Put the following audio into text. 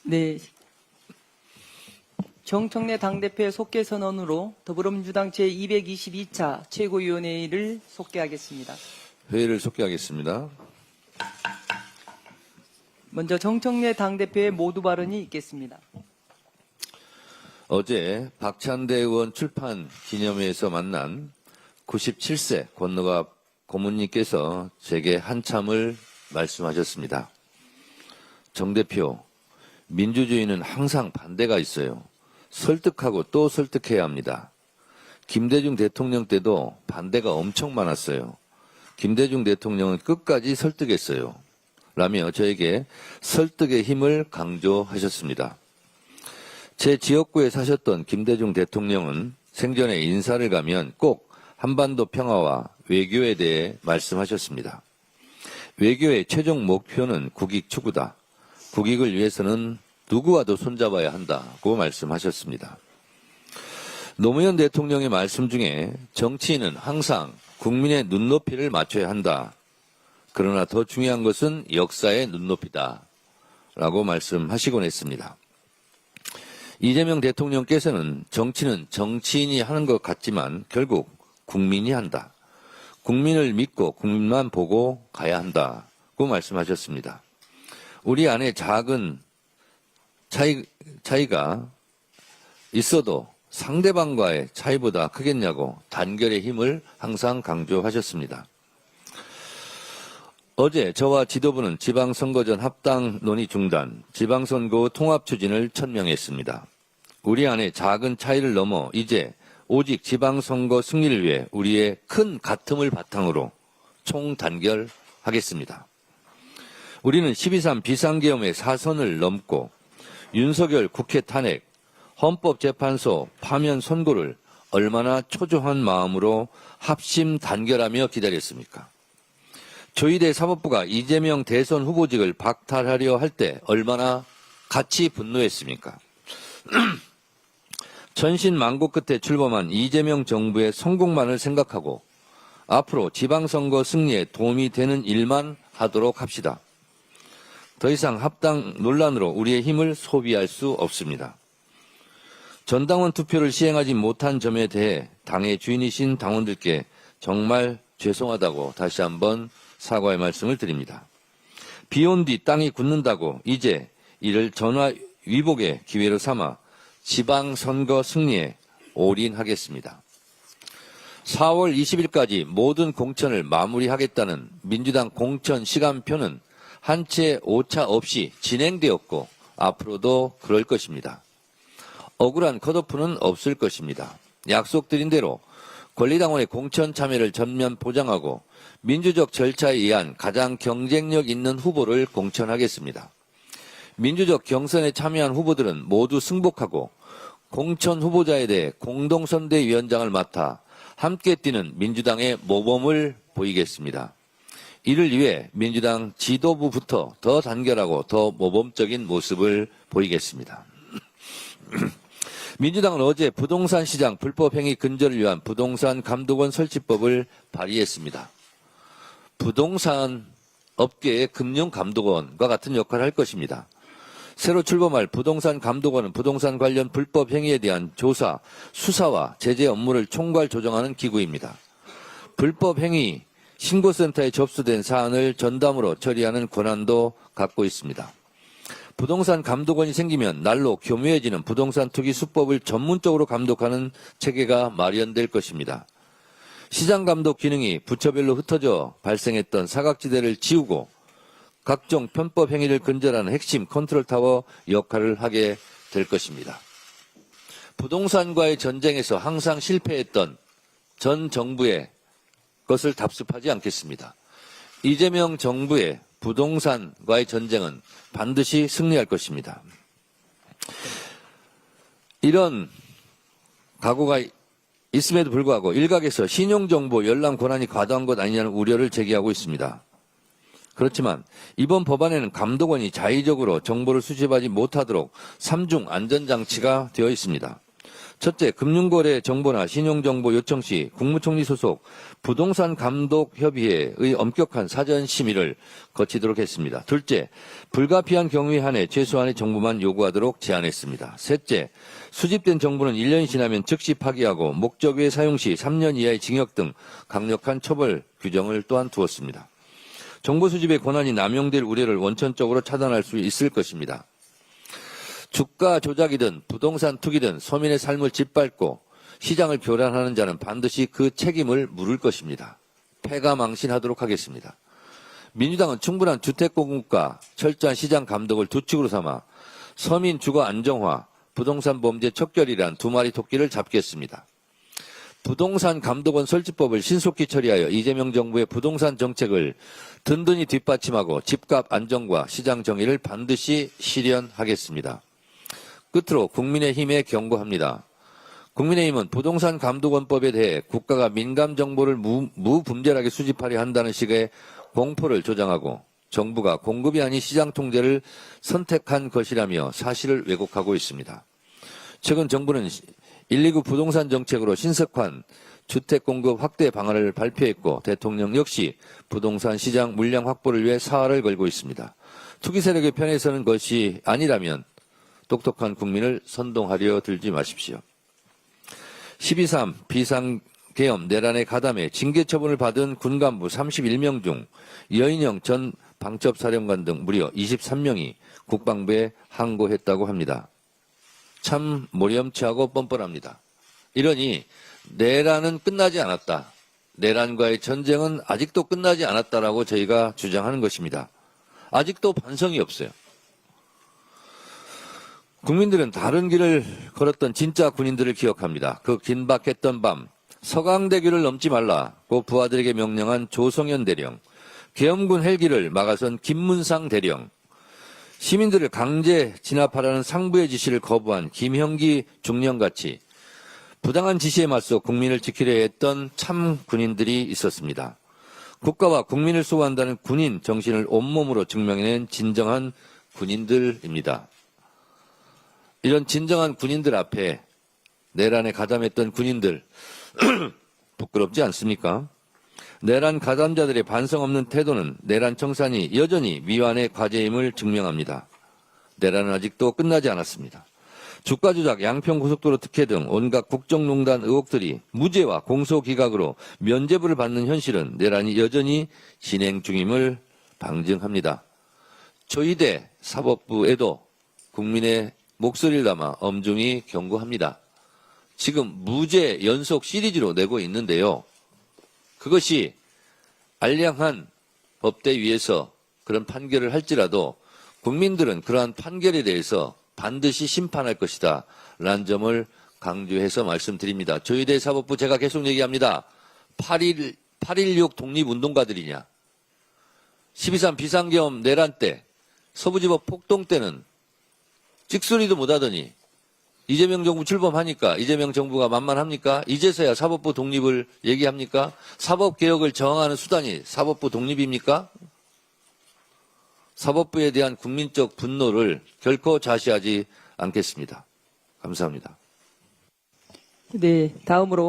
네. 정청래 당대표의 속개 선언으로 더불어민주당 제222차 최고위원회의를 속개하겠습니다. 회의를 속개하겠습니다. 먼저 정청래 당대표의 모두 발언이 있겠습니다. 어제 박찬대 의원 출판 기념회에서 만난 97세 권노갑 고문님께서 제게 한참을 말씀하셨습니다. 정 대표, 민주주의는 항상 반대가 있어요. 설득하고 또 설득해야 합니다. 김대중 대통령 때도 반대가 엄청 많았어요. 김대중 대통령은 끝까지 설득했어요. 라며 저에게 설득의 힘을 강조하셨습니다. 제 지역구에 사셨던 김대중 대통령은 생전에 인사를 가면 꼭 한반도 평화와 외교에 대해 말씀하셨습니다. 외교의 최종 목표는 국익 추구다. 국익을 위해서는 누구와도 손잡아야 한다고 말씀하셨습니다. 노무현 대통령의 말씀 중에 정치인은 항상 국민의 눈높이를 맞춰야 한다. 그러나 더 중요한 것은 역사의 눈높이다. 라고 말씀하시곤 했습니다. 이재명 대통령께서는 정치는 정치인이 하는 것 같지만 결국 국민이 한다. 국민을 믿고 국민만 보고 가야 한다고 말씀하셨습니다. 우리 안에 작은 차이가 있어도 상대방과의 차이보다 크겠냐고 단결의 힘을 항상 강조하셨습니다. 어제 저와 지도부는 지방선거전 합당 논의 중단, 지방선거 통합 추진을 천명했습니다. 우리 안에 작은 차이를 넘어 이제 오직 지방선거 승리를 위해 우리의 큰 가슴을 바탕으로 총단결하겠습니다. 우리는 12.3 비상계엄의 사선을 넘고 윤석열 국회 탄핵, 헌법재판소 파면 선고를 얼마나 초조한 마음으로 합심 단결하며 기다렸습니까? 조희대 사법부가 이재명 대선 후보직을 박탈하려 할 때 얼마나 같이 분노했습니까? 천신만고 끝에 출범한 이재명 정부의 성공만을 생각하고 앞으로 지방선거 승리에 도움이 되는 일만 하도록 합시다. 더 이상 합당 논란으로 우리의 힘을 소비할 수 없습니다. 전당원 투표를 시행하지 못한 점에 대해 당의 주인이신 당원들께 정말 죄송하다고 다시 한번 사과의 말씀을 드립니다. 비온 뒤 땅이 굳는다고 이제 이를 전화위복의 기회로 삼아 지방선거 승리에 올인하겠습니다. 4월 20일까지 모든 공천을 마무리하겠다는 민주당 공천 시간표는 한 채 오차 없이 진행되었고 앞으로도 그럴 것입니다. 억울한 컷오프는 없을 것입니다. 약속드린 대로 권리당원의 공천 참여를 전면 보장하고 민주적 절차에 의한 가장 경쟁력 있는 후보를 공천하겠습니다. 민주적 경선에 참여한 후보들은 모두 승복하고 공천 후보자에 대해 공동선대위원장을 맡아 함께 뛰는 민주당의 모범을 보이겠습니다. 이를 위해 민주당 지도부부터 더 단결하고 더 모범적인 모습을 보이겠습니다. 민주당은 어제 부동산 시장 불법행위 근절을 위한 부동산 감독원 설치법을 발의했습니다. 부동산 업계의 금융감독원과 같은 역할을 할 것입니다. 새로 출범할 부동산 감독원은 부동산 관련 불법 행위에 대한 조사, 수사와 제재 업무를 총괄 조정하는 기구입니다. 불법 행위 신고센터에 접수된 사안을 전담으로 처리하는 권한도 갖고 있습니다. 부동산 감독원이 생기면 날로 교묘해지는 부동산 투기 수법을 전문적으로 감독하는 체계가 마련될 것입니다. 시장 감독 기능이 부처별로 흩어져 발생했던 사각지대를 지우고 각종 편법 행위를 근절하는 핵심 컨트롤타워 역할을 하게 될 것입니다. 부동산과의 전쟁에서 항상 실패했던 전 정부의 것을 답습하지 않겠습니다. 이재명 정부의 부동산과의 전쟁은 반드시 승리할 것입니다. 이런 각오가 있음에도 불구하고 일각에서 신용정보 열람 권한이 과도한 것 아니냐는 우려를 제기하고 있습니다. 그렇지만 이번 법안에는 감독원이 자의적으로 정보를 수집하지 못하도록 3중 안전장치가 되어 있습니다. 첫째, 금융거래 정보나 신용정보 요청 시 국무총리 소속 부동산감독협의회의 엄격한 사전 심의를 거치도록 했습니다. 둘째, 불가피한 경우에 한해 최소한의 정보만 요구하도록 제안했습니다. 셋째, 수집된 정보는 1년이 지나면 즉시 파기하고 목적 외 사용 시 3년 이하의 징역 등 강력한 처벌 규정을 또한 두었습니다. 정보 수집의 권한이 남용될 우려를 원천적으로 차단할 수 있을 것입니다. 주가 조작이든 부동산 투기든 서민의 삶을 짓밟고 시장을 교란하는 자는 반드시 그 책임을 물을 것입니다. 패가망신하도록 하겠습니다. 민주당은 충분한 주택 공급과 철저한 시장 감독을 두 축으로 삼아 서민 주거 안정화, 부동산 범죄 척결이란 두 마리 토끼를 잡겠습니다. 부동산 감독원 설치법을 신속히 처리하여 이재명 정부의 부동산 정책을 든든히 뒷받침하고 집값 안정과 시장 정의를 반드시 실현하겠습니다. 끝으로 국민의힘에 경고합니다. 국민의힘은 부동산 감독원법에 대해 국가가 민감 정보를 무분별하게 수집하려 한다는 식의 공포를 조장하고 정부가 공급이 아닌 시장 통제를 선택한 것이라며 사실을 왜곡하고 있습니다. 최근 정부는 129 부동산 정책으로 신속한 주택 공급 확대 방안을 발표했고 대통령 역시 부동산 시장 물량 확보를 위해 사활을 걸고 있습니다. 투기 세력의 편에 서는 것이 아니라면 똑똑한 국민을 선동하려 들지 마십시오. 12.3 비상계엄 내란에 가담해 징계 처분을 받은 군간부 31명 중 여인영 전 방첩사령관 등 무려 23명이 국방부에 항고했다고 합니다. 참 모렴치하고 뻔뻔합니다. 이러니 내란은 끝나지 않았다. 내란과의 전쟁은 아직도 끝나지 않았다라고 저희가 주장하는 것입니다. 아직도 반성이 없어요. 국민들은 다른 길을 걸었던 진짜 군인들을 기억합니다. 그 긴박했던 밤 서강대교를 넘지 말라고 부하들에게 명령한 조성현 대령, 계엄군 헬기를 막아선 김문상 대령, 시민들을 강제 진압하라는 상부의 지시를 거부한 김형기 중령같이 부당한 지시에 맞서 국민을 지키려 했던 참 군인들이 있었습니다. 국가와 국민을 수호한다는 군인 정신을 온몸으로 증명해낸 진정한 군인들입니다. 이런 진정한 군인들 앞에 내란에 가담했던 군인들 부끄럽지 않습니까? 내란 가담자들의 반성 없는 태도는 내란 청산이 여전히 미완의 과제임을 증명합니다. 내란은 아직도 끝나지 않았습니다. 주가 조작, 양평고속도로 특혜 등 온갖 국정농단 의혹들이 무죄와 공소기각으로 면죄부를 받는 현실은 내란이 여전히 진행 중임을 방증합니다. 조희대 사법부에도 국민의 목소리를 담아 엄중히 경고합니다. 지금 무죄 연속 시리즈로 내고 있는데요. 그것이 알량한 법대 위에서 그런 판결을 할지라도 국민들은 그러한 판결에 대해서 반드시 심판할 것이다 라는 점을 강조해서 말씀드립니다. 조희대 사법부 제가 계속 얘기합니다. 8.16 독립운동가들이냐, 12.3 비상계엄 내란 때, 서부지법 폭동 때는 찍소리도 못하더니 이재명 정부 출범하니까 이재명 정부가 만만합니까? 이제서야 사법부 독립을 얘기합니까? 사법개혁을 저항하는 수단이 사법부 독립입니까? 사법부에 대한 국민적 분노를 결코 좌시하지 않겠습니다. 감사합니다. 네, 다음으로